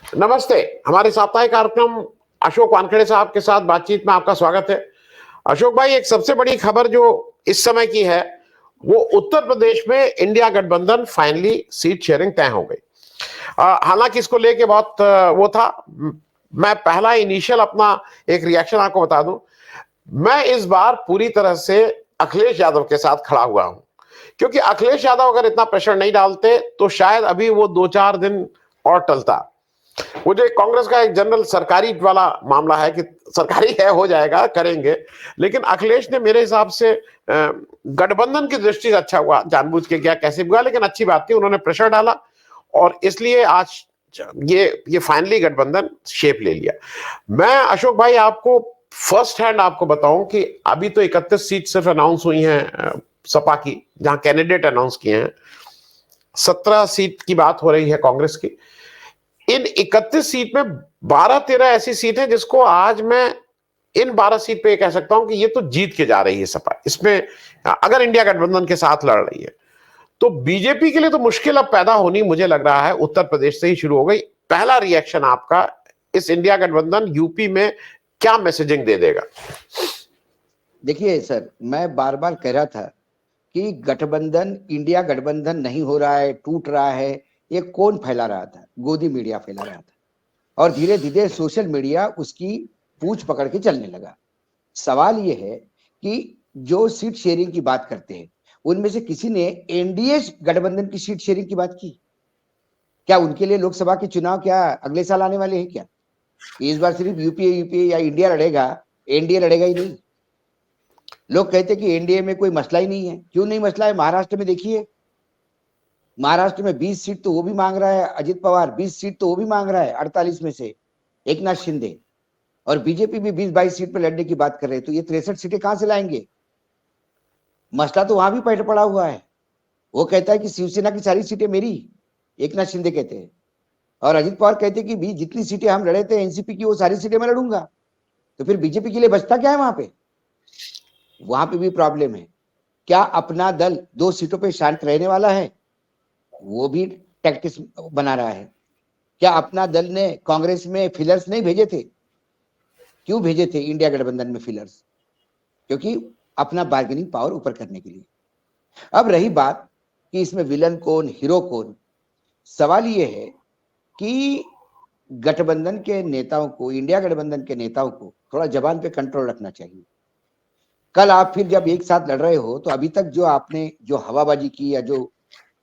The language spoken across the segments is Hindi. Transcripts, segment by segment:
नमस्ते। हमारे साप्ताहिक कार्यक्रम अशोक वानखेड़े साहब के साथ बातचीत में आपका स्वागत है। अशोक भाई, एक सबसे बड़ी खबर जो इस समय की है वो उत्तर प्रदेश में इंडिया गठबंधन फाइनली सीट शेयरिंग तय हो गई। हालांकि इसको लेके बहुत वो था। मैं पहला इनिशियल अपना एक रिएक्शन आपको बता दूं। मैं इस बार पूरी तरह से अखिलेश यादव के साथ खड़ा हुआ हूं, क्योंकि अखिलेश यादव अगर इतना प्रेशर नहीं डालते तो शायद अभी वो 2-4 दिन और टलता। वो जो कांग्रेस का एक जनरल सरकारी वाला मामला है कि सरकारी है, हो जाएगा, करेंगे, लेकिन अखिलेश ने मेरे हिसाब से गठबंधन की दृष्टि से अच्छा हुआ, जानबूझ के गया कैसे भी हुआ, लेकिन अच्छी बात थी, उन्होंने प्रेशर डाला और इसलिए आज ये फाइनली गठबंधन शेप ले लिया। मैं अशोक भाई आपको फर्स्ट हैंड आपको बताऊं कि अभी तो 31 सीट सिर्फ अनाउंस हुई हैं सपा की, जहां कैंडिडेट अनाउंस किए हैं। 17 सीट की बात हो रही है कांग्रेस की। इन 31 सीट में 12-13 ऐसी सीट है जिसको आज मैं इन 12 सीट पे कह सकता हूं कि ये तो जीत के जा रही है सपा, इसमें अगर इंडिया गठबंधन के साथ लड़ रही है तो बीजेपी के लिए तो मुश्किल अब पैदा होनी मुझे लग रहा है उत्तर प्रदेश से ही शुरू हो गई। पहला रिएक्शन आपका, इस इंडिया गठबंधन यूपी में क्या मैसेजिंग दे देगा? देखिए सर, मैं बार बार कह रहा था कि गठबंधन, इंडिया गठबंधन नहीं हो रहा है, टूट रहा है। ये कौन फैला रहा था? गोदी मीडिया फैला रहा था और धीरे धीरे सोशल मीडिया उसकी पूंछ पकड़ के चलने लगा। सवाल ये है कि जो सीट शेयरिंग की बात करते हैं उनमें से किसी ने एनडीए गठबंधन की सीट शेयरिंग की बात की क्या? उनके लिए लोकसभा के चुनाव क्या अगले साल आने वाले हैं क्या? इस बार सिर्फ यूपीए या इंडिया लड़ेगा, एनडीए लड़ेगा ही नहीं। लोग कहते कि एनडीए में कोई मसला ही नहीं है। क्यों नहीं मसला है? महाराष्ट्र में देखिए, महाराष्ट्र में 20 सीट तो वो भी मांग रहा है अजित पवार, 20 सीट तो वो भी मांग रहा है 48 में से एकनाथ शिंदे, और बीजेपी भी 20-22 सीट पर लड़ने की बात कर रहे हैं। तो ये 63 सीटें कहां से लाएंगे? मसला तो वहां भी पैठ पड़ा हुआ है। वो कहता है कि शिवसेना की सारी सीटें मेरी, एकनाथ शिंदे कहते हैं, और अजित पवार कहते हैं कि भी जितनी सीटें हम लड़े थे एनसीपी की वो सारी सीटें मैं लड़ूंगा। तो फिर बीजेपी के लिए बचता क्या है वहां पे? वहां पे भी प्रॉब्लम है। क्या अपना दल 2 सीटों पे शांत रहने वाला है? वो भी टैक्टिक्स बना रहा है। क्या अपना दल ने कांग्रेस में फिलर्स नहीं भेजे थे? क्यों भेजे थे इंडिया गठबंधन में फिलर्स? क्योंकि अपना बार्गेनिंग पावर ऊपर करने के लिए। अब रही बात कि इसमें विलन कौन, हीरो कौन, सवाल ये है कि गठबंधन के नेताओं को, इंडिया गठबंधन के नेताओं को थोड़ा जबान पे कंट्रोल रखना चाहिए। कल आप फिर जब एक साथ लड़ रहे हो तो अभी तक जो आपने जो हवाबाजी की या जो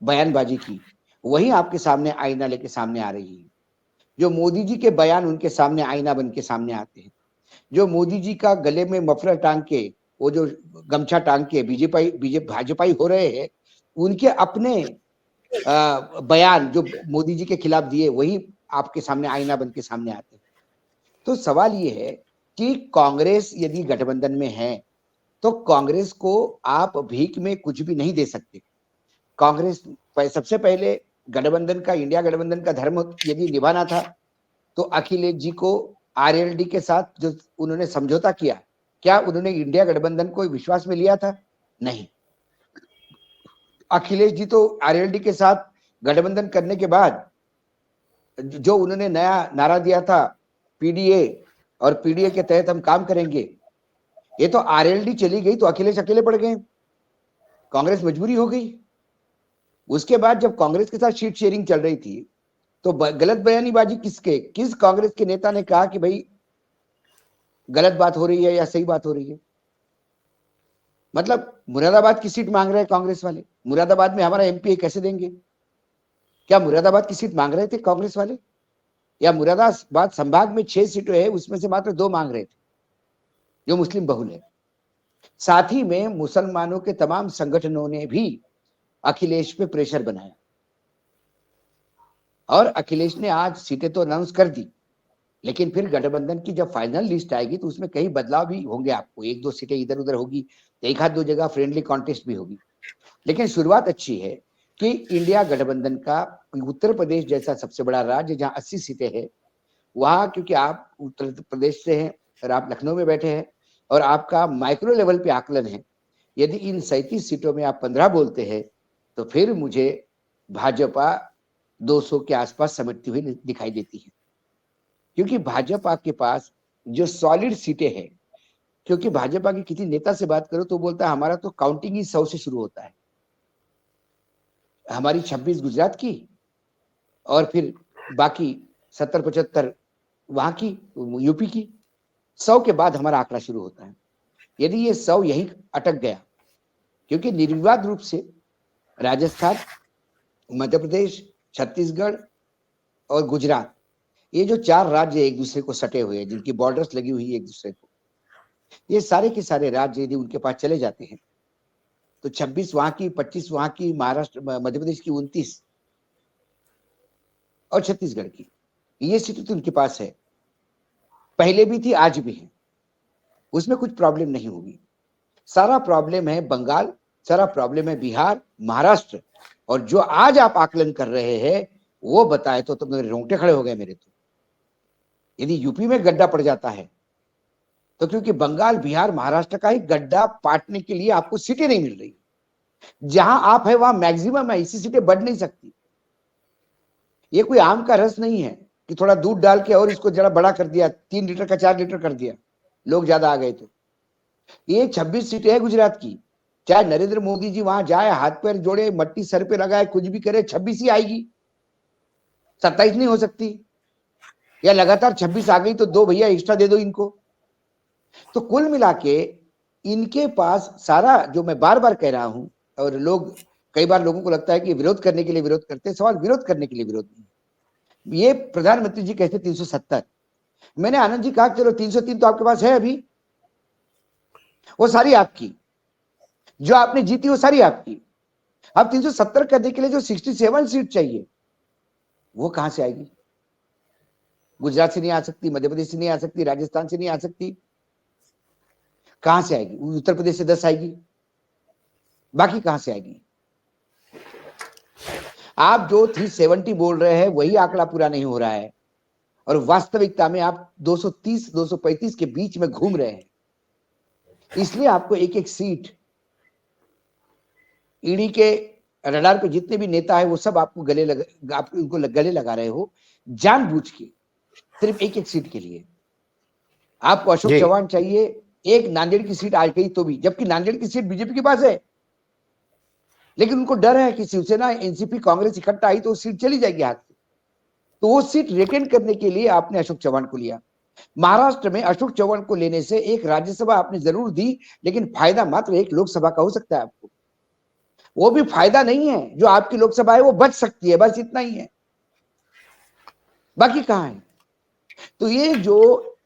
बयानबाजी की, वही आपके सामने आईना लेके सामने आ रही है। जो मोदी जी के बयान उनके सामने आईना बन के सामने आते हैं। जो मोदी जी का गले में मफलर टांग के, वो जो गमछा टांग के बीजेपी भाजपाई हो रहे हैं, उनके अपने बयान जो मोदी जी के खिलाफ दिए वही आपके सामने आईना बन के सामने आते हैं। तो सवाल ये है कि कांग्रेस यदि गठबंधन में है तो कांग्रेस को आप भीख में कुछ भी नहीं दे सकते। कांग्रेस सबसे पहले गठबंधन का, इंडिया गठबंधन का धर्म यदि निभाना था तो अखिलेश जी को आरएलडी के साथ जो उन्होंने समझौता किया, क्या उन्होंने इंडिया गठबंधन को विश्वास में लिया था? नहीं। अखिलेश जी तो आरएलडी के साथ गठबंधन करने के बाद जो उन्होंने नया नारा दिया था पीडीए, और पीडीए के तहत हम काम करेंगे, ये तो आरएलडी चली गई तो अखिलेश अकेले पड़ गए, कांग्रेस मजबूरी हो गई। उसके बाद जब कांग्रेस के साथ सीट शेयरिंग चल रही थी तो गलत बयानीबाजी किस कांग्रेस के नेता ने कहा कि भाई गलत बात हो रही है या सही बात हो रही है? मतलब मुरादाबाद की सीट मांग रहे हैं कांग्रेस वाले, मुरादाबाद में हमारा एमपी कैसे देंगे? क्या मुरादाबाद की सीट मांग रहे थे कांग्रेस वाले? या मुरादाबाद संभाग में 6 सीटें है, उसमें से मात्र 2 मांग रहे थे जो मुस्लिम बहुल है। साथ ही में मुसलमानों के तमाम संगठनों ने भी अखिलेश पे प्रेशर बनाया और अखिलेश ने आज सीटें तो अनाउंस कर दी, लेकिन फिर गठबंधन की जब फाइनल लिस्ट आएगी तो उसमें कई बदलाव भी होंगे। आपको 1-2 सीटें इधर उधर होगी, एक आध 2 जगह फ्रेंडली कॉन्टेस्ट भी होगी, लेकिन शुरुआत अच्छी है कि इंडिया गठबंधन का उत्तर प्रदेश जैसा सबसे बड़ा राज्य जहां 80 सीटें हैं, वहां क्योंकि आप उत्तर प्रदेश से हैं और आप लखनऊ में बैठे हैं और आपका माइक्रो लेवल पे आकलन है, यदि इन 37 सीटों में आप 15 बोलते हैं तो फिर मुझे भाजपा 200 के आसपास समेटती हुई दिखाई देती है। क्योंकि भाजपा के पास जो सॉलिड सीटें हैं, क्योंकि भाजपा के किसी नेता से बात करो तो बोलता है हमारा तो काउंटिंग ही 100 से शुरू होता है, हमारी 26 गुजरात की और फिर बाकी 70-75 वहां की, यूपी की, 100 के बाद हमारा आंकड़ा शुरू होता है। यदि ये 100 यही अटक गया, क्योंकि निर्विवाद रूप से राजस्थान, मध्य प्रदेश, छत्तीसगढ़ और गुजरात, ये जो 4 राज्य एक दूसरे को सटे हुए हैं, जिनकी बॉर्डर्स लगी हुई है एक दूसरे को, ये सारे के सारे राज्य यदि उनके पास चले जाते हैं तो 26 वहां की, 25 वहां की, महाराष्ट्र मध्य प्रदेश की 29 और छत्तीसगढ़ की, ये सीटें तो उनके पास है, पहले भी थी आज भी है, उसमें कुछ प्रॉब्लम नहीं होगी। सारा प्रॉब्लम है बंगाल, सारा प्रॉब्लम है बिहार, महाराष्ट्र, और जो आज आप आकलन कर रहे हैं वो बताए तो मेरे रोंगटे खड़े हो गए मेरे तो। यदि यूपी में गड्ढा पड़ जाता है तो क्योंकि बंगाल, बिहार, महाराष्ट्र का ही गड्ढा पाटने के लिए आपको सीटें नहीं मिल रही, जहां आप है वहां मैक्सिमम है, इसी सीटें बढ़ नहीं सकती। ये कोई आम का रस नहीं है कि थोड़ा दूध डाल के और इसको जरा बड़ा कर दिया, 3 लीटर का 4 लीटर कर दिया, लोग ज्यादा आ गए तो। ये 26 सीटें है गुजरात की, चाहे नरेंद्र मोदी जी वहां जाए, हाथ पैर जोड़े, मट्टी सर पे लगाए, कुछ भी करे, 26 ही आएगी, 27 नहीं हो सकती। या लगातार 26 आ गई तो 2 भैया एक्स्ट्रा दे दो इनको। तो कुल मिला के इनके पास सारा, जो मैं बार बार कह रहा हूं, और लोग, कई बार लोगों को लगता है कि विरोध करने के लिए विरोध करते हैं, सवाल विरोध करने के लिए विरोध नहीं। ये प्रधानमंत्री जी कहते 370, मैंने आनंद जी कहा चलो 303 तो आपके पास है अभी, वो सारी आपकी, जो आपने जीती वो सारी आपकी। अब 370 करने के लिए जो 67 सीट चाहिए वो कहां से आएगी? गुजरात से नहीं आ सकती, मध्य प्रदेश से नहीं आ सकती, राजस्थान से नहीं आ सकती, कहां से आएगी? उत्तर प्रदेश से 10 आएगी, बाकी कहां से आएगी? आप जो 370 बोल रहे हैं वही आंकड़ा पूरा नहीं हो रहा है, और वास्तविकता में आप 230-235 के बीच में घूम रहे हैं। इसलिए आपको एक एक सीट, ईडी के रडार पे जितने भी नेता है वो सब आपको आप उनको गले लगा रहे हो जानबूझ के, सिर्फ एक एक सीट के लिए। आपको अशोक चौहान चाहिए, एक नांदेड़ की सीट आ गई तो भी, जबकि नांदेड़ की सीट बीजेपी के पास है, लेकिन उनको डर है कि शिवसेना, एनसीपी, कांग्रेस इकट्ठा आई तो सीट चली जाएगी हाथ से, तो वो सीट रिटेन करने के लिए आपने अशोक चौहान को लिया। महाराष्ट्र में अशोक चौहान को लेने से एक राज्यसभा आपने जरूर दी, लेकिन फायदा मात्र एक लोकसभा का हो सकता है आपको, वो भी फायदा नहीं है। जो आपकी लोकसभा है वो बच सकती है, बस इतना ही है, बाकी कहां है? तो ये जो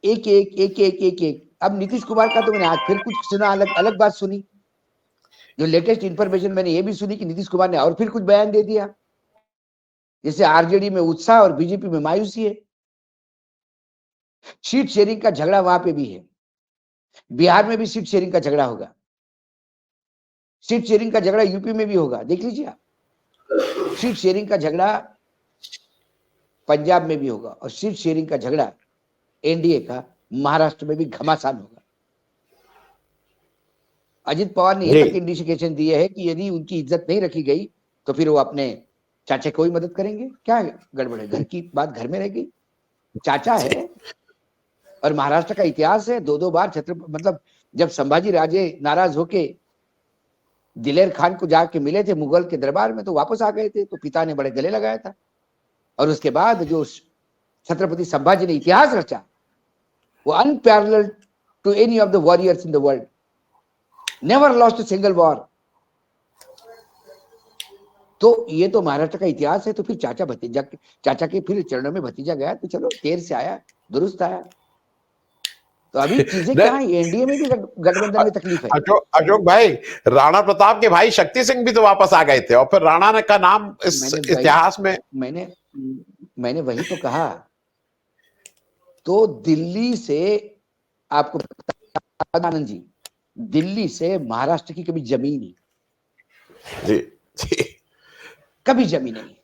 एक एक एक एक एक एक अब नीतीश कुमार का तो मैंने आज फिर कुछ सुना, अलग अलग बात सुनी। जो लेटेस्ट इंफॉर्मेशन मैंने ये भी सुनी कि नीतीश कुमार ने और फिर कुछ बयान दे दिया, जैसे आरजेडी में उत्साह और बीजेपी में मायूसी है। सीट शेयरिंग का झगड़ा वहां पे भी है, बिहार में भी सीट शेयरिंग का झगड़ा होगा, सीट शेयरिंग का झगड़ा यूपी में भी होगा, देख लीजिए आप। सीट शेयरिंग का झगड़ा पंजाब में भी होगा, और सीट शेयरिंग का झगड़ा एनडीए का महाराष्ट्र में भी घमासान होगा। अजित पवार ने ये तक इंडिकेशन दिए है कि यदि उनकी इज्जत नहीं रखी गई तो फिर वो अपने चाचा को ही मदद करेंगे। क्या गड़बड़ है? घर की बात घर में रह गई, चाचा है। और महाराष्ट्र का इतिहास है, 2-2 बार मतलब जब संभाजी राजे नाराज होके दिलेर खान को जाके मिले थे मुगल के दरबार में, तो वापस आ गए थे, तो पिता ने बड़े गले लगाया था। और उसके बाद जो छत्रपति संभाजी ने इतिहास रचा, वो unparalleled to any of the warriors in the world, never lost a single war. तो ये तो महाराष्ट्र का इतिहास है। तो फिर चाचा के फिर चरणों में भतीजा गया, तो चलो देर से आया, दुरुस्त आया। तो अभी चीजें क्या है, एनडीए में भी गठबंधन में तकलीफ है। अशोक भाई, राणा प्रताप के भाई शक्ति सिंह भी तो वापस आ गए थे, और फिर राणा ने का नाम इस इतिहास में, मैंने वही तो कहा। तो दिल्ली से, आपको आनंद जी, दिल्ली से महाराष्ट्र की कभी जमीन नहीं, जी कभी जमीन नहीं।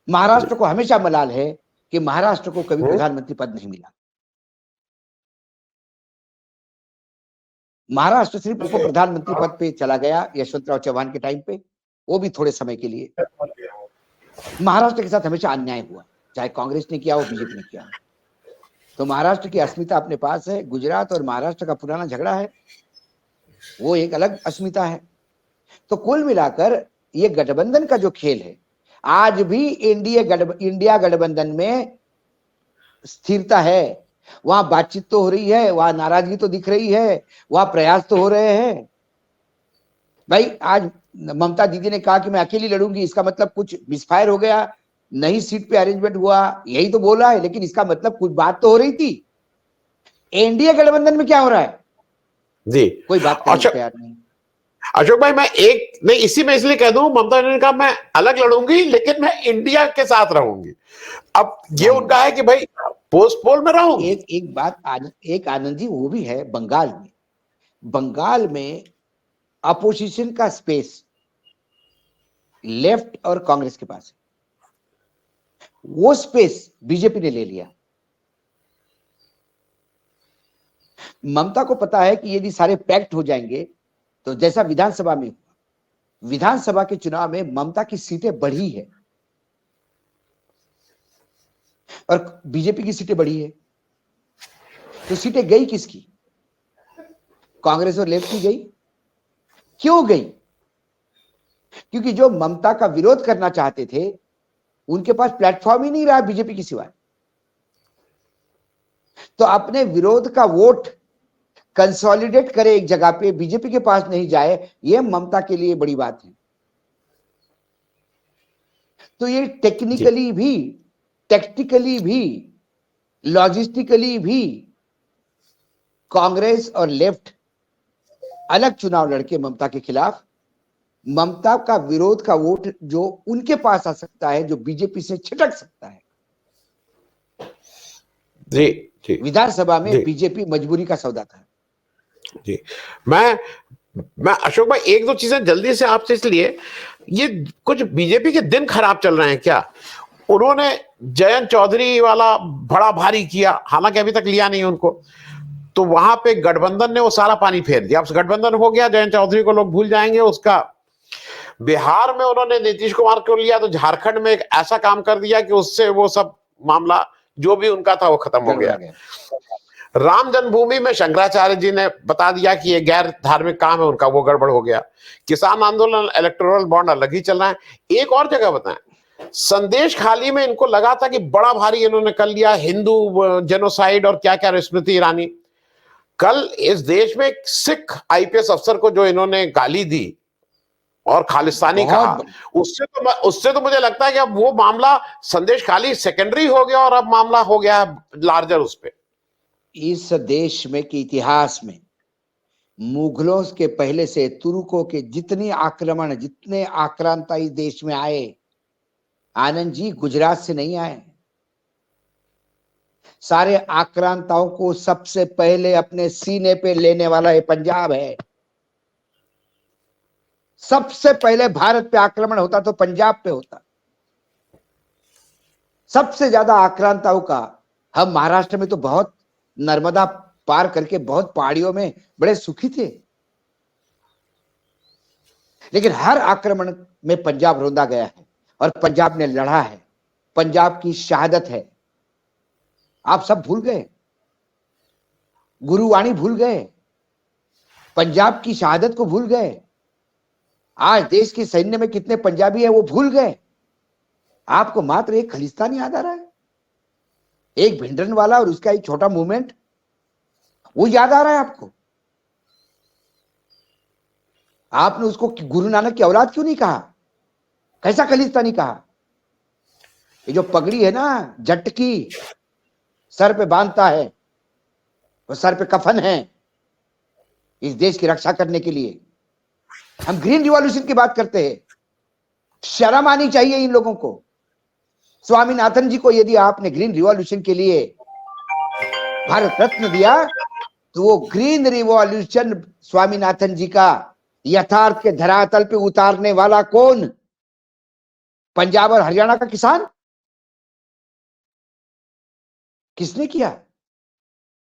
महाराष्ट्र को हमेशा मलाल है कि महाराष्ट्र को कभी प्रधानमंत्री पद नहीं मिला। महाराष्ट्र सिर्फ उप प्रधानमंत्री पद पे चला गया यशवंतराव चौहान के टाइम पे, वो भी थोड़े समय के लिए। महाराष्ट्र के साथ हमेशा अन्याय हुआ, चाहे कांग्रेस ने किया हो, बीजेपी ने किया हो। तो महाराष्ट्र की अस्मिता अपने पास है, गुजरात और महाराष्ट्र का पुराना झगड़ा है, वो एक अलग अस्मिता है। तो कुल मिलाकर ये गठबंधन का जो खेल है, आज भी इंडिया गठबंधन में स्थिरता है। वहां बातचीत तो हो रही है, वहां नाराजगी तो दिख रही है, वहां प्रयास तो हो रहे हैं। भाई आज ममता दीदी ने कहा कि मैं अकेली लड़ूंगी, इसका मतलब कुछ मिसफायर हो गया, नई सीट पे अरेंजमेंट हुआ, यही तो बोला है, लेकिन इसका मतलब कुछ बात तो हो रही थी। एनडीए गठबंधन में क्या हो रहा है? जी। कोई बात करने को अशोक तैयार नहीं। अशोक भाई, मैं एक नहीं, इसी में इसलिए कह दूं, ममता ने कहा मैं अलग लड़ूंगी लेकिन मैं इंडिया के साथ रहूंगी। अब ये नहीं, उनका है कि भाई पोस्ट पोल में रहूंगी। एक बात एक आनंद जी, वो भी है बंगाल में। बंगाल में अपोजिशन का स्पेस लेफ्ट और कांग्रेस के पास है, वो स्पेस बीजेपी ने ले लिया। ममता को पता है कि यदि सारे पैक्ट हो जाएंगे तो जैसा विधानसभा में हुआ, विधानसभा के चुनाव में ममता की सीटें बढ़ी है और बीजेपी की सीटें बढ़ी है। तो सीटें गई किसकी? कांग्रेस और लेफ्ट की गई। क्यों गई? क्योंकि जो ममता का विरोध करना चाहते थे उनके पास प्लेटफॉर्म ही नहीं रहा बीजेपी के सिवाय। तो अपने विरोध का वोट कंसोलिडेट करे एक जगह पे, बीजेपी के पास नहीं जाए, यह ममता के लिए बड़ी बात है। तो ये टेक्निकली भी, टैक्टिकली भी, लॉजिस्टिकली भी कांग्रेस और लेफ्ट अलग चुनाव लड़के ममता के खिलाफ, ममता का विरोध का वोट जो उनके पास आ सकता है, जो बीजेपी से छिटक सकता है। जी जी। विधानसभा में जी बीजेपी मजबूरी का सौदा था। जी। मैं अशोक भाई एक दो चीजें जल्दी से आपसे, इसलिए ये कुछ बीजेपी के दिन खराब चल रहे हैं क्या? उन्होंने जयंत चौधरी वाला बड़ा भारी किया, हालांकि अभी तक लिया नहीं उनको, तो वहां पे गठबंधन ने वो सारा पानी फेर दिया। अब गठबंधन हो गया, जयंत चौधरी को लोग भूल जाएंगे। उसका बिहार में उन्होंने नीतीश कुमार को लिया, तो झारखंड में एक ऐसा काम कर दिया कि उससे वो सब मामला जो भी उनका था वो खत्म हो गया। राम जन्मभूमि में शंकराचार्य जी ने बता दिया कि ये गैर धार्मिक काम है उनका, वो गड़बड़ हो गया। किसान आंदोलन, इलेक्टोरल बॉन्ड अलग ही चल रहा है। एक और जगह बताएं, संदेश खाली में इनको लगा था कि बड़ा भारी इन्होंने कर लिया, हिंदू जेनोसाइड और क्या क्या, स्मृति ईरानी। कल इस देश में एक सिख आईपीएस अफसर को जो इन्होंने गाली दी और खालिस्तानी कहा, उससे तो मुझे लगता है कि अब वो मामला संदेश खाली सेकेंडरी हो गया और अब मामला हो गया लार्जर उस पे। इस देश में के इतिहास में मुगलों के पहले से तुर्कों के जितने आक्रांता इस देश में आए, आनंद जी, गुजरात से नहीं आए। सारे आक्रांताओं को सबसे पहले अपने सीने पे लेने वाला ये पंजाब है। सबसे पहले भारत पे आक्रमण होता तो पंजाब पे होता। सबसे ज्यादा आक्रांताओं का हम महाराष्ट्र में तो बहुत नर्मदा पार करके बहुत पहाड़ियों में बड़े सुखी थे, लेकिन हर आक्रमण में पंजाब रौंदा गया है और पंजाब ने लड़ा है। पंजाब की शहादत है। आप सब भूल गए, गुरुवाणी भूल गए, पंजाब की शहादत को भूल गए। आज देश के सैन्य में कितने पंजाबी है वो भूल गए। आपको मात्र एक खालिस्तानी याद आ रहा है, एक भिंडरन वाला और उसका एक छोटा मूवमेंट, वो याद आ रहा है आपको। आपने उसको गुरु नानक की औलाद क्यों नहीं कहा? कैसा खालिस्तानी कहा? ये जो पगड़ी है ना, जट की सर पे बांधता है, वो सर पे कफन है इस देश की रक्षा करने के लिए। हम ग्रीन रिवॉल्यूशन की बात करते हैं, शर्म आनी चाहिए इन लोगों को। स्वामीनाथन जी को यदि आपने ग्रीन रिवॉल्यूशन के लिए भारत रत्न दिया, तो वो ग्रीन रिवॉल्यूशन स्वामीनाथन जी का यथार्थ के धरातल पे उतारने वाला कौन? पंजाब और हरियाणा का किसान? किसने किया?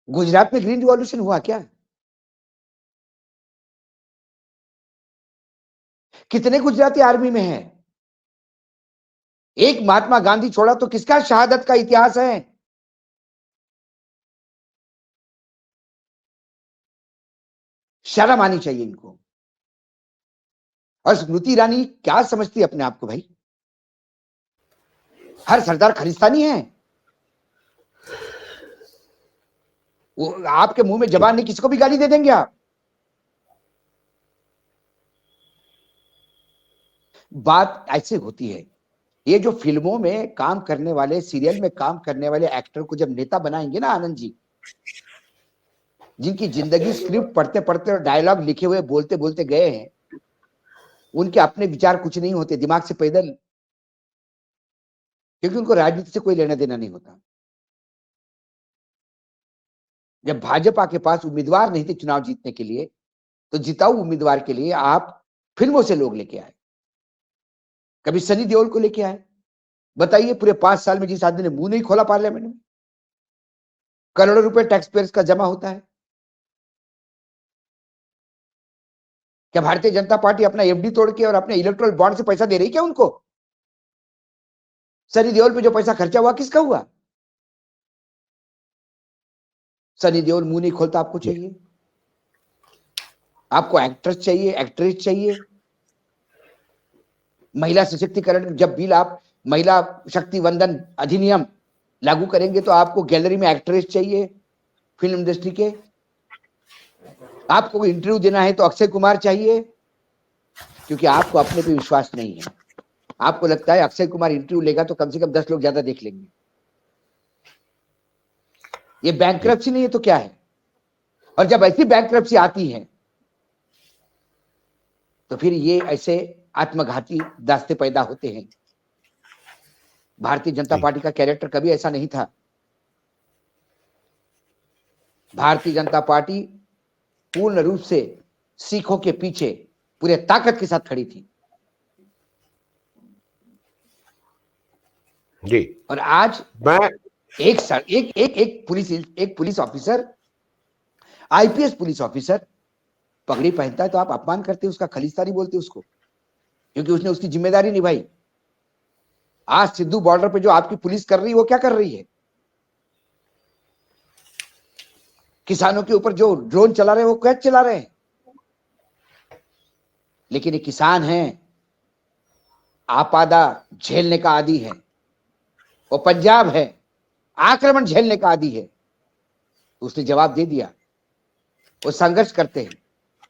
गुजरात में ग्रीन रिवॉल्यूशन हुआ क्या? कितने गुजराती आर्मी में हैं? एक महात्मा गांधी छोड़ा तो किसका शहादत का इतिहास है? शर्म आनी चाहिए इनको। और स्मृति ईरानी क्या समझती है अपने आप को भाई? हर सरदार खालिस्तानी है? वो आपके मुंह में जबान नहीं, किसको भी गाली दे देंगे आप। बात ऐसे होती है। ये जो फिल्मों में काम करने वाले, सीरियल में काम करने वाले एक्टर को जब नेता बनाएंगे ना आनंद जी, जिनकी जिंदगी स्क्रिप्ट पढ़ते पढ़ते और डायलॉग लिखे हुए बोलते बोलते गए हैं, उनके अपने विचार कुछ नहीं होते, दिमाग से पैदल, क्योंकि उनको राजनीति से कोई लेना देना नहीं होता। जब भाजपा के पास उम्मीदवार नहीं थे चुनाव जीतने के लिए, तो जिताऊ उम्मीदवार के लिए आप फिल्मों से लोग लेके आए। कभी सनी देओल को लेके आए। बताइए, पूरे 5 साल में जिस आदमी ने मुंह नहीं खोला पार्लियामेंट में, करोड़ों रुपए टैक्स पेयर्स का जमा होता है। क्या भारतीय जनता पार्टी अपना एफडी तोड़ के और अपने इलेक्टोरल बॉन्ड से पैसा दे रही क्या उनको? सनी देओल पे जो पैसा खर्चा हुआ किसका हुआ? सनी देओल मुंह नहीं खोलता। आपको चाहिए, आपको एक्ट्रेस चाहिए, एक्ट्रेस चाहिए। महिला सशक्तिकरण, जब बिल आप महिला शक्ति वंदन अधिनियम लागू करेंगे तो आपको गैलरी में एक्ट्रेस चाहिए फिल्म इंडस्ट्री के। आपको इंटरव्यू देना है तो अक्षय कुमार चाहिए, क्योंकि आपको अपने पे विश्वास नहीं है। आपको लगता है अक्षय कुमार इंटरव्यू लेगा तो कम से कम 10 लोग ज्यादा देख लेंगे। ये बैंकरप्सी नहीं है तो क्या है? और जब ऐसी बैंकरप्सी आती है तो फिर ये ऐसे आत्मघाती दास्ते पैदा होते हैं। भारतीय जनता पार्टी का कैरेक्टर कभी ऐसा नहीं था। भारतीय जनता पार्टी पूर्ण रूप से सिखों के पीछे पूरे ताकत के साथ खड़ी थी। जी। और आज मैं एक police officer, IPS police officer पगड़ी पहनता है तो आप अपमान करते, उसका खालिस्तानी बोलते उसको, क्योंकि उसने उसकी जिम्मेदारी निभाई। आज सिद्धू बॉर्डर पे जो आपकी पुलिस कर रही है, वो क्या कर रही है? किसानों के ऊपर जो ड्रोन चला रहे हैं वो क्या चला रहे हैं? लेकिन ये किसान हैं, आपादा झेलने का आदी है। वो पंजाब है, आक्रमण झेलने का आदी है। उसने जवाब दे दिया। वो संघर्ष करते हैं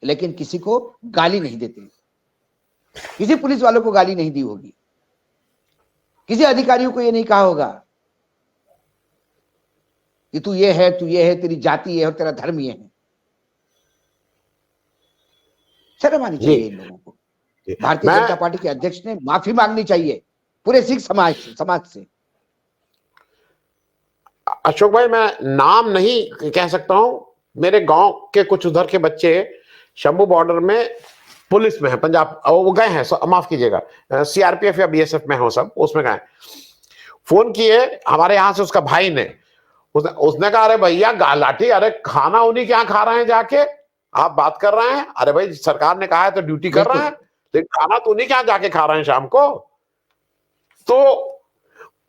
लेकिन किसी को गाली नहीं देते। किसी पुलिस वालों को गाली नहीं दी होगी, किसी अधिकारियों को ये नहीं कहा होगा कि तू ये है, तू ये है, तेरी जाति है और तेरा धर्म ये है। शर्म आनी चाहिए इन लोगों को। भारतीय जनता पार्टी के अध्यक्ष ने माफी मांगनी चाहिए पूरे सिख समाज से। अशोक भाई, मैं नाम नहीं कह सकता हूं। मेरे गांव के कुछ उधर के बच्चे शंभू बॉर्डर में पुलिस में है, पंजाब, वो गए हैं, माफ कीजिएगा, सीआरपीएफ या बीएसएफ में हो, सब उसमें गए। फोन किए हमारे यहां से उसका भाई ने, उसने कहा अरे भैया लाठी, अरे खाना उन्हीं के यहाँ खा रहे हैं जाके, आप बात कर रहे हैं? अरे भाई सरकार ने कहा है तो ड्यूटी कर रहे हैं, लेकिन खाना तो उन्हीं के यहाँ जाके खा रहे हैं शाम को। तो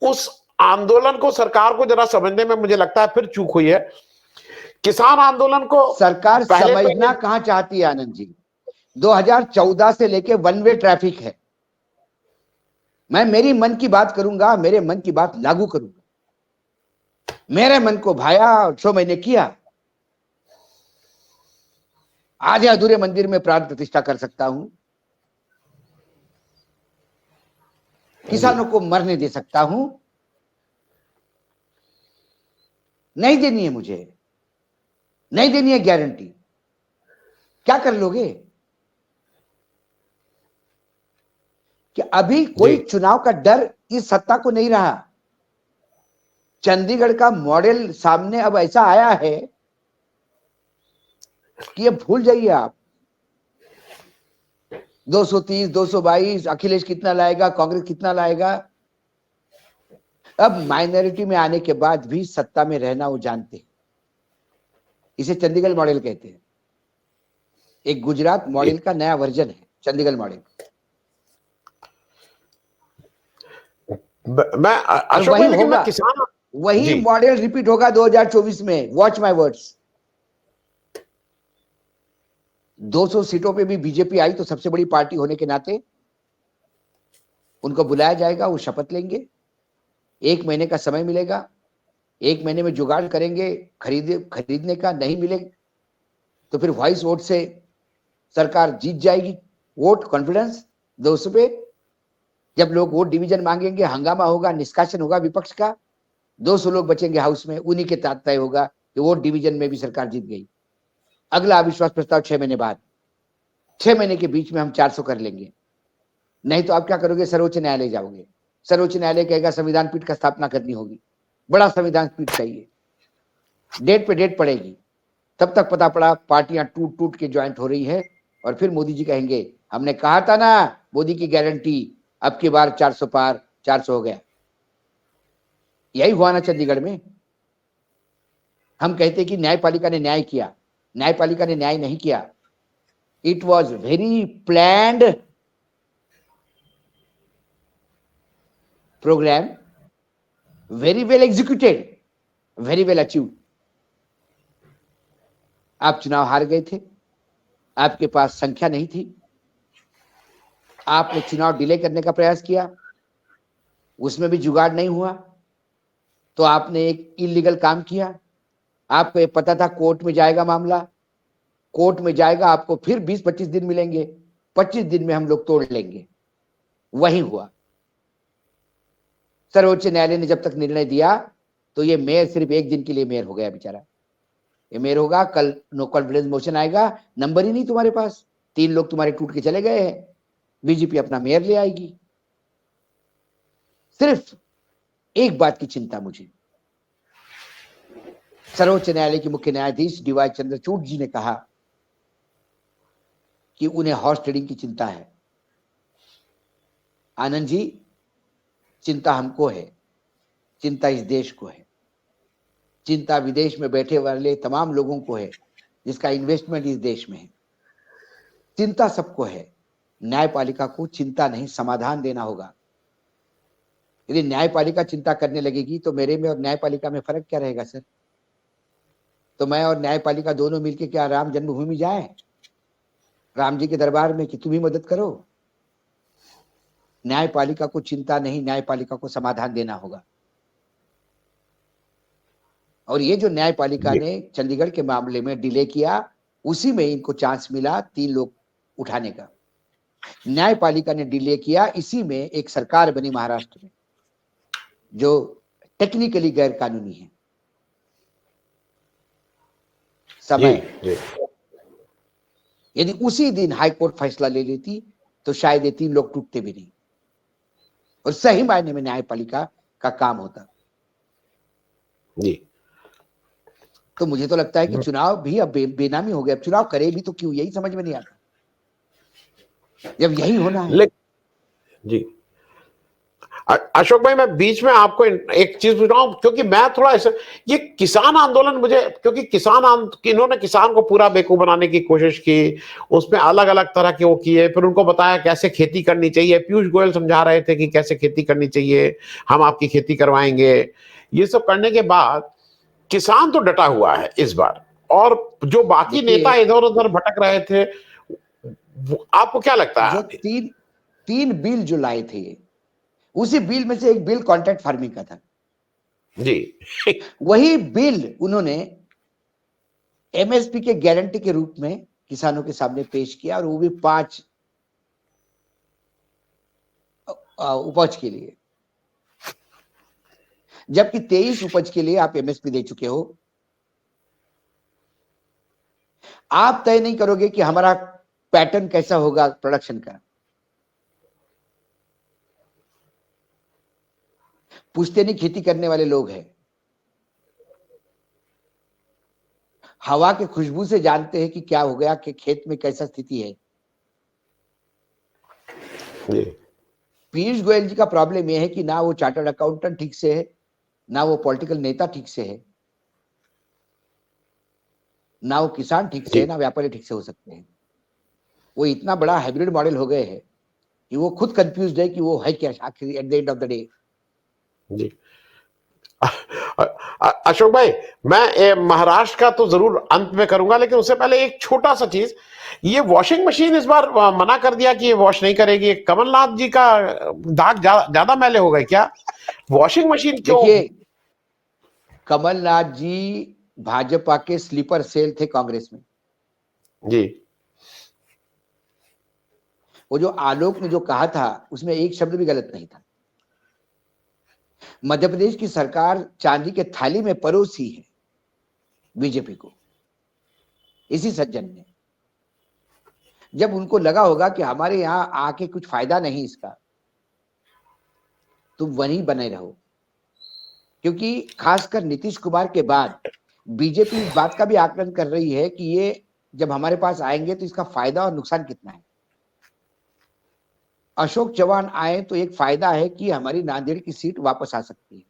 उस आंदोलन को सरकार को जरा समझने में मुझे लगता है फिर चूक हुई है। किसान आंदोलन को सरकार समझना कहां चाहती है आनंद जी? 2014 से लेके वन वे ट्रैफिक है। मैं मेरी मन की बात करूंगा, मेरे मन की बात लागू करूंगा। मेरे मन को भाया जो मैंने किया। आधे अधूरे मंदिर में प्राण प्रतिष्ठा कर सकता हूं, किसानों को मरने दे सकता हूं। नहीं देनी है मुझे, नहीं देनी है गारंटी। क्या कर लोगे? कि अभी कोई चुनाव का डर इस सत्ता को नहीं रहा। चंडीगढ़ का मॉडल सामने अब ऐसा आया है कि ये भूल जाइए आप। 230, 222 अखिलेश कितना लाएगा, कांग्रेस कितना लाएगा। अब माइनॉरिटी में आने के बाद भी सत्ता में रहना वो जानते हैं। इसे चंडीगढ़ मॉडल कहते हैं। एक गुजरात मॉडल का नया वर्जन है चंडीगढ़ मॉडल। मैं अशोक भाई, लेकिन मैं किसान, वही मॉडल रिपीट होगा 2024 में। Watch my words. 200 सीटों पे भी बीजेपी आई तो सबसे बड़ी पार्टी होने के नाते उनको बुलाया जाएगा, वो शपथ लेंगे, 1 महीने का समय मिलेगा, 1 महीने में जुगाड़ करेंगे, खरीदने का, नहीं मिले तो फिर वॉइस वोट से सरकार जीत जाएगी। वोट कॉन्फिडेंस 200 पे, जब लोग वोट डिवीजन मांगेंगे, हंगामा होगा, निष्कासन होगा विपक्ष का, 200 लोग बचेंगे हाउस में, उन्हीं के तहत तय होगा कि वोट डिवीजन में भी सरकार जीत गई। अगला अविश्वास प्रस्ताव 6 महीने बाद, 6 महीने के बीच में हम 400 कर लेंगे। नहीं तो आप क्या करोगे, सर्वोच्च न्यायालय जाओगे, सर्वोच्च न्यायालय कहेगा संविधान पीठ का स्थापना करनी होगी, बड़ा संविधान पीठ चाहिए, डेट पे डेट पड़ेगी, तब तक पता पड़ा पार्टियां टूट टूट के ज्वाइंट हो रही है, और फिर मोदी जी कहेंगे हमने कहा था ना, मोदी की गारंटी, अब की बार 400 पार, 400 हो गया। यही हुआ ना चंडीगढ़ में। हम कहते कि न्यायपालिका ने न्याय किया, न्यायपालिका ने न्याय नहीं किया। It was very planned programme, very well executed, very well achieved. आप चुनाव हार गए थे, आपके पास संख्या नहीं थी, आपने चुनाव डिले करने का प्रयास किया, उसमें भी जुगाड़ नहीं हुआ, तो आपने एक इलीगल काम किया। आपको ये पता था कोर्ट में जाएगा मामला, कोर्ट में जाएगा, आपको फिर 20-25 दिन मिलेंगे, 25 दिन में हम लोग तोड़ लेंगे। वही हुआ। सर्वोच्च न्यायालय ने जब तक निर्णय दिया तो ये मेयर सिर्फ 1 दिन के लिए मेयर हो गया बेचारा। ये मेयर होगा, कल नो कॉन्फिडेंस मोशन आएगा, नंबर ही नहीं तुम्हारे पास, 3 लोग तुम्हारे टूट के चले गए हैं, बीजेपी अपना मेयर ले आएगी। सिर्फ एक बात की चिंता मुझे, सर्वोच्च न्यायालय के मुख्य न्यायाधीश डीवाई चंद्रचूड़ जी ने कहा कि उन्हें हॉर्स ट्रेडिंग की चिंता है। आनंद जी, चिंता हमको है, चिंता इस देश को है, चिंता विदेश में बैठे वाले तमाम लोगों को है जिसका इन्वेस्टमेंट इस देश में है, चिंता सबको है। न्यायपालिका को चिंता नहीं, समाधान देना होगा। यदि न्यायपालिका चिंता करने लगेगी तो मेरे में और न्यायपालिका में फर्क क्या रहेगा सर? तो मैं और न्यायपालिका दोनों मिलकर क्या राम जन्मभूमि जाए, राम जी के दरबार में कि तुम ही मदद करो? न्यायपालिका को चिंता नहीं, न्यायपालिका को समाधान देना होगा। और ये जो न्यायपालिका ने चंडीगढ़ के मामले में डिले किया, उसी में इनको चांस मिला 3 लोग उठाने का। न्यायपालिका ने डिले किया, इसी में एक सरकार बनी महाराष्ट्र में जो टेक्निकली गैर कानूनी है। समय, यदि उसी दिन हाईकोर्ट फैसला ले लेती तो शायद ये 3 लोग टूटते भी नहीं और सही मायने में न्यायपालिका का काम होता। जी। तो मुझे तो लगता है कि चुनाव भी अब बेनामी हो गया। अब चुनाव करे भी तो क्यों, यही समझ में नहीं आता, जब यही होना है। जी अशोक भाई, मैं बीच में आपको एक चीज पूछ रहा हूं, क्योंकि मैं थोड़ा ऐसा, ये किसान आंदोलन मुझे, क्योंकि इन्होंने किसान को पूरा बेवकूफ बनाने की कोशिश की, उसमें अलग अलग तरह के वो किए, फिर उनको बताया कैसे खेती करनी चाहिए, पीयूष गोयल समझा रहे थे कि कैसे खेती करनी चाहिए, हम आपकी खेती करवाएंगे। ये सब करने के बाद किसान तो डटा हुआ है इस बार, और जो बाकी नेता इधर उधर भटक रहे थे, आपको क्या लगता है? जो तीन बिल जो लाए थे, उसी बिल में से एक बिल कॉन्ट्रैक्ट फार्मिंग का था जी। वही बिल उन्होंने एमएसपी के गारंटी के रूप में किसानों के सामने पेश किया, और वो भी 5 उपज के लिए, जबकि 23 उपज के लिए आप एमएसपी दे चुके हो। आप तय नहीं करोगे कि हमारा पैटर्न कैसा होगा प्रोडक्शन का, पूछते नहीं खेती करने वाले लोग हैं। हवा के खुशबू से जानते हैं कि क्या हो गया, कि खेत में कैसा स्थिति है। पीयूष गोयल जी का प्रॉब्लम यह है कि ना वो चार्टर्ड अकाउंटेंट ठीक से है, ना वो पॉलिटिकल नेता ठीक से है, ना वो किसान ठीक से है, ना व्यापारी ठीक से हो सकते हैं। वो इतना बड़ा हाइब्रिड मॉडल हो गए हैं कि वो खुद कंफ्यूज्ड है कि वो है क्या आखिर at the end of the day. जी अशोक भाई, मैं महाराष्ट्र का तो जरूर अंत में करूंगा, लेकिन उससे पहले एक छोटा सा चीज, ये वॉशिंग मशीन इस बार मना कर दिया कि ये वॉश नहीं करेगी। कमलनाथ जी का दाग ज्यादा मैले हो गए क्या? वॉशिंग मशीन क्यों? देखिए, कमलनाथ जी भाजपा के स्लीपर सेल थे कांग्रेस में। जी। वो जो आलोक ने जो कहा था उसमें एक शब्द भी गलत नहीं था। मध्य प्रदेश की सरकार चांदी के थाली में परोसी है बीजेपी को, इसी सज्जन ने। जब उनको लगा होगा कि हमारे यहां आके कुछ फायदा नहीं इसका, तुम वहीं बने रहो। क्योंकि खासकर नीतीश कुमार के बाद बीजेपी इस बात का भी आकलन कर रही है कि ये जब हमारे पास आएंगे तो इसका फायदा और नुकसान कितना है। अशोक चौहान आए तो एक फायदा है कि हमारी नांदेड़ की सीट वापस आ सकती है,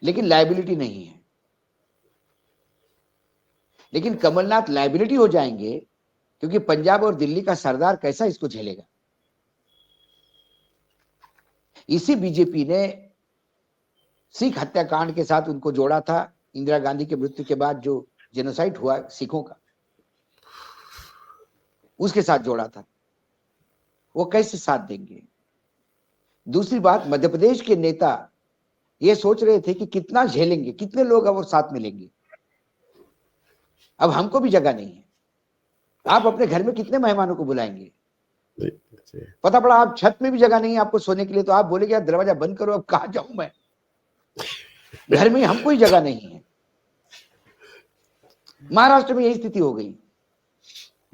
लेकिन लायबिलिटी नहीं है। लेकिन कमलनाथ लायबिलिटी हो जाएंगे, क्योंकि पंजाब और दिल्ली का सरदार कैसा इसको झेलेगा। इसी बीजेपी ने सिख हत्याकांड के साथ उनको जोड़ा था, इंदिरा गांधी की मृत्यु के बाद जो जेनोसाइड हुआ सिखों का, उसके साथ जोड़ा था। वो कैसे साथ देंगे? दूसरी बात, मध्य प्रदेश के नेता ये सोच रहे थे कि कितना झेलेंगे, कितने लोग अब और साथ मिलेंगे। अब हमको भी जगह नहीं है, आप अपने घर में कितने मेहमानों को बुलाएंगे? पता पड़ा आप छत में भी जगह नहीं है आपको सोने के लिए, तो आप बोलेगे यार दरवाजा बंद करो, अब कहां जाऊं मैं, घर में हमको ही जगह नहीं है। महाराष्ट्र में यही स्थिति हो गई,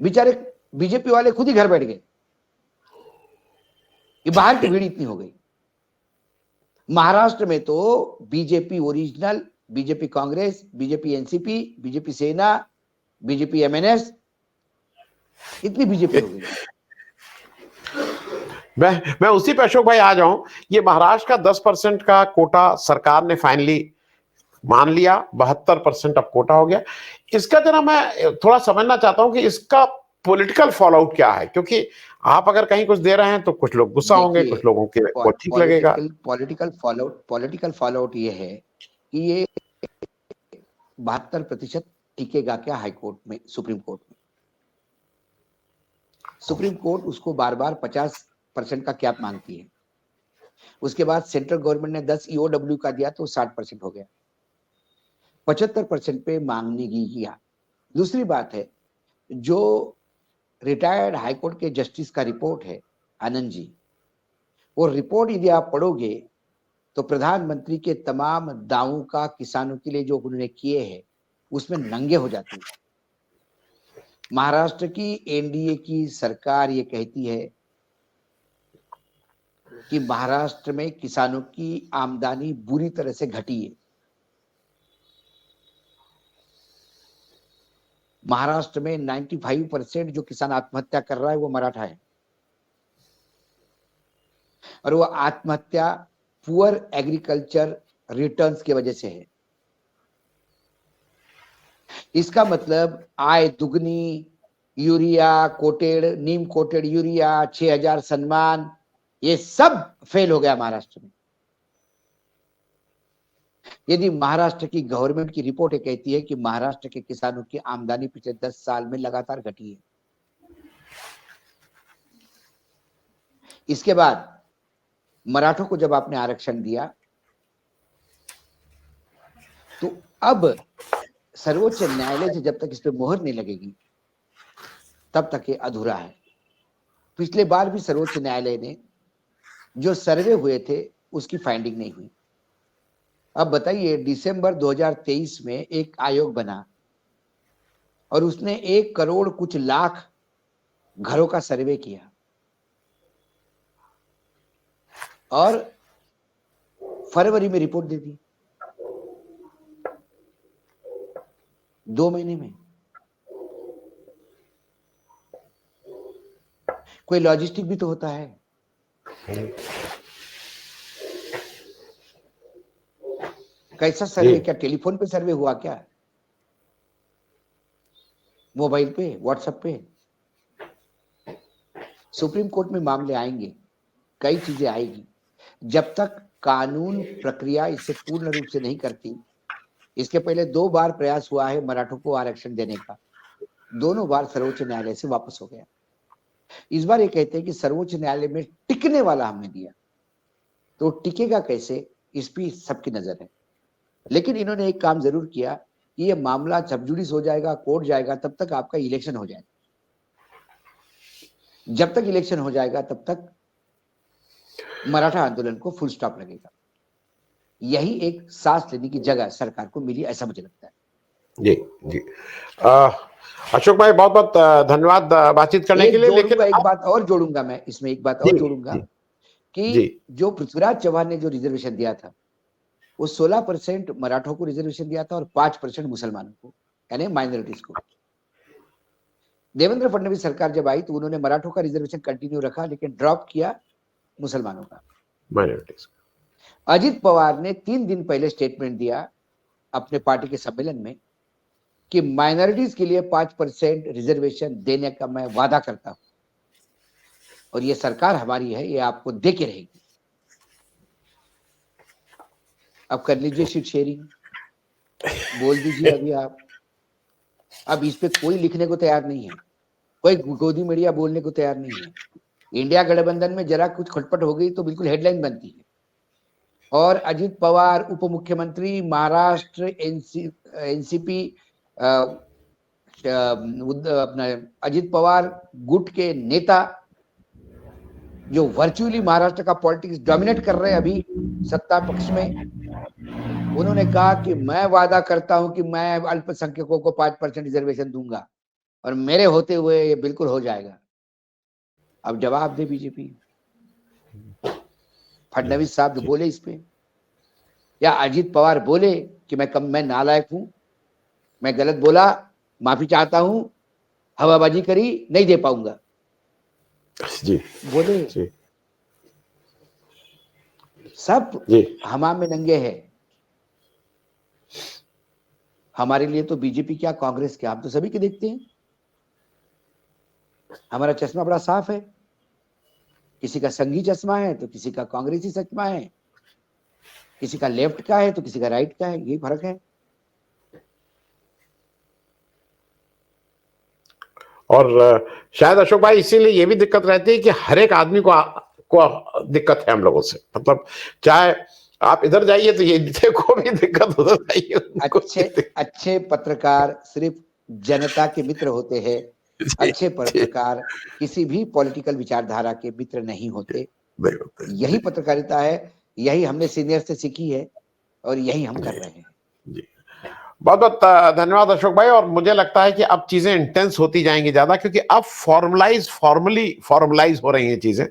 बेचारे बीजेपी वाले खुद ही घर बैठ गए, ये बाहर की भीड़ इतनी हो गई। महाराष्ट्र में तो BJP original, BJP Congress, BJP NCP, BJP सेना, बीजेपी एमएनएस, इतनी बीजेपी हो गई। मैं उसी पे अशोक भाई आ जाऊं। ये महाराष्ट्र का 10% का कोटा सरकार ने फाइनली मान लिया, 72% अब कोटा हो गया। इसका जरा मैं थोड़ा समझना चाहता हूं कि इसका पॉलिटिकल फॉलोआउट क्या है, क्योंकि आप अगर कहीं कुछ दे रहे हैं तो कुछ लोग गुस्सा होंगे, देखिए, कुछ लोगों के वो ठीक लगेगा। पॉलिटिकल फॉलोआउट ये है कि ये 72% टिकेगा क्या हाईकोर्ट में, सुप्रीम कोर्ट में? सुप्रीम कोर्ट उसको बार बार 50% का कैप मांगती है। उसके बाद सेंट्रल गवर्नमेंट ने 10 ईओडब्ल्यू का दिया तो 60% हो गया, 75% पे मांगने की किया। दूसरी बात है, जो रिटायर्ड हाईकोर्ट के जस्टिस का रिपोर्ट है, आनंद जी, वो रिपोर्ट यदि आप पढ़ोगे तो प्रधानमंत्री के तमाम दावों का किसानों के लिए जो उन्होंने किए हैं उसमें नंगे हो जाते हैं। महाराष्ट्र की एनडीए की सरकार ये कहती है कि महाराष्ट्र में किसानों की आमदनी बुरी तरह से घटी है। महाराष्ट्र में 95% जो किसान आत्महत्या कर रहा है वो मराठा है, और वो आत्महत्या पुअर एग्रीकल्चर रिटर्न्स की वजह से है। इसका मतलब आय दुगनी, यूरिया कोटेड, नीम कोटेड यूरिया, 6000 सम्मान, ये सब फेल हो गया महाराष्ट्र में। यदि महाराष्ट्र की गवर्नमेंट की रिपोर्ट कहती है कि महाराष्ट्र के किसानों की आमदनी पिछले 10 साल में लगातार घटी है। इसके बाद मराठों को जब आपने आरक्षण दिया तो अब सर्वोच्च न्यायालय से जब तक इस पर मोहर नहीं लगेगी तब तक ये अधूरा है। पिछले बार भी सर्वोच्च न्यायालय ने जो सर्वे हुए थे उसकी फाइंडिंग नहीं हुई। अब बताइए, दिसंबर 2023 में एक आयोग बना और उसने 1 करोड़ कुछ लाख घरों का सर्वे किया, और फरवरी में रिपोर्ट दे दी, 2 महीने में। कोई लॉजिस्टिक भी तो होता है। कैसा सर्वे? क्या टेलीफोन पे सर्वे हुआ क्या? मोबाइल पे, व्हाट्सएप पे? सुप्रीम कोर्ट में मामले आएंगे, कई चीजें आएगी, जब तक कानून प्रक्रिया इसे पूर्ण रूप से नहीं करती, इसके पहले 2 बार प्रयास हुआ है मराठों को आरक्षण देने का, दोनों बार सर्वोच्च न्यायालय से वापस हो गया। इस बार ये कहते हैं कि सर्वोच्च न्यायालय में टिकने वाला हमने दिया, तो टिकेगा कैसे, इस पे सबकी नजर है। लेकिन इन्होंने एक काम जरूर किया कि ये मामला जब जुडिस हो जाएगा, कोर्ट जाएगा, तब तक आपका इलेक्शन हो जाएगा। जब तक इलेक्शन हो जाएगा तब तक मराठा आंदोलन को फुल स्टॉप लगेगा। यही एक सांस लेने की जगह सरकार को मिली, ऐसा मुझे लगता है। जी जी। अशोक भाई बहुत बहुत धन्यवाद बातचीत करने के लिए। लेकिन एक बात और जोड़ूंगा मैं इसमें, एक बात और जोड़ूंगा कि जो पृथ्वीराज चौहान ने जो रिजर्वेशन दिया था, वो 16% मराठों को रिजर्वेशन दिया था और 5% मुसलमानों को, यानी माइनॉरिटीज को। देवेंद्र फडणवीस सरकार जब आई तो उन्होंने मराठों का रिजर्वेशन कंटिन्यू रखा, लेकिन ड्रॉप किया मुसलमानों का, माइनॉरिटीज। अजित पवार ने 3 दिन पहले स्टेटमेंट दिया अपने पार्टी के सम्मेलन में कि माइनॉरिटीज के लिए 5% रिजर्वेशन देने का मैं वादा करता हूं, और ये सरकार हमारी है, ये आपको दे के रहेगी। अब कर लीजिए शीट शेयरिंग, बोल दीजिए अभी आप। अब इस पे कोई लिखने को तैयार नहीं है, कोई गोदी मीडिया बोलने को तैयार नहीं है। इंडिया गठबंधन में जरा कुछ खटपट हो गई तो बिल्कुल हेडलाइन बनती है। और अजित पवार उप मुख्यमंत्री, महाराष्ट्र एनसीपी, अपना अजित पवार गुट के नेता जो वर्चुअली महाराष्ट्र का पॉलिटिक्स डोमिनेट कर रहे हैं अभी सत्ता पक्ष में, उन्होंने कहा कि मैं वादा करता हूं कि मैं अल्पसंख्यकों को 5% रिजर्वेशन दूंगा और मेरे होते हुए ये बिल्कुल हो जाएगा। अब जवाब दे बीजेपी, फडणवीस साहब जो बोले इस पे, या अजित पवार बोले कि मैं नालायक हूं, मैं गलत बोला, माफी चाहता हूं, हवाबाजी करी, नहीं दे पाऊंगा जी, बोले जी, सब जी। हमाम में नंगे हैं। हमारे लिए तो बीजेपी क्या, कांग्रेस क्या, हम तो सभी के देखते हैं। हमारा चश्मा बड़ा साफ है, किसी का संघी चश्मा है तो किसी का कांग्रेसी चश्मा है, किसी का लेफ्ट का है तो किसी का राइट का है, यही फर्क है। और शायद अशोक भाई इसीलिए ये भी दिक्कत रहती है कि हर एक आदमी को दिक्कत है हम लोगों से। मतलब चाहे आप इधर जाइए तो ये को भी दिक्कत, उधर जाइए अच्छे पत्रकार सिर्फ जनता के मित्र होते हैं। अच्छे पत्रकार किसी भी पॉलिटिकल विचारधारा के मित्र नहीं होते। यही पत्रकारिता है, यही हमने सीनियर से सीखी है और यही हम कर रहे हैं। बहुत बहुत धन्यवाद अशोक भाई। और मुझे लगता है कि अब चीजें इंटेंस होती जाएंगी ज्यादा, क्योंकि अब फॉर्मलाइज हो रही हैं चीजें,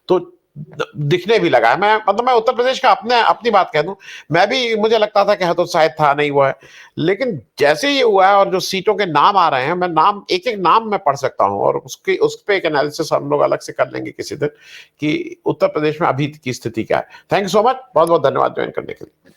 तो दिखने भी लगा है। मैं उत्तर प्रदेश का अपनी बात कह दूं, मैं भी, मुझे लगता था कि हतोत्साहित था, नहीं हुआ है। लेकिन जैसे ये हुआ है और जो सीटों के नाम आ रहे हैं, मैं नाम एक नाम मैं पढ़ सकता हूं और उस पे एक एनालिसिस हम लोग अलग से कर लेंगे किसी दिन कि उत्तर प्रदेश में अभी की स्थिति क्या है। थैंक यू सो मच, बहुत बहुत धन्यवाद ज्वाइन करने के लिए।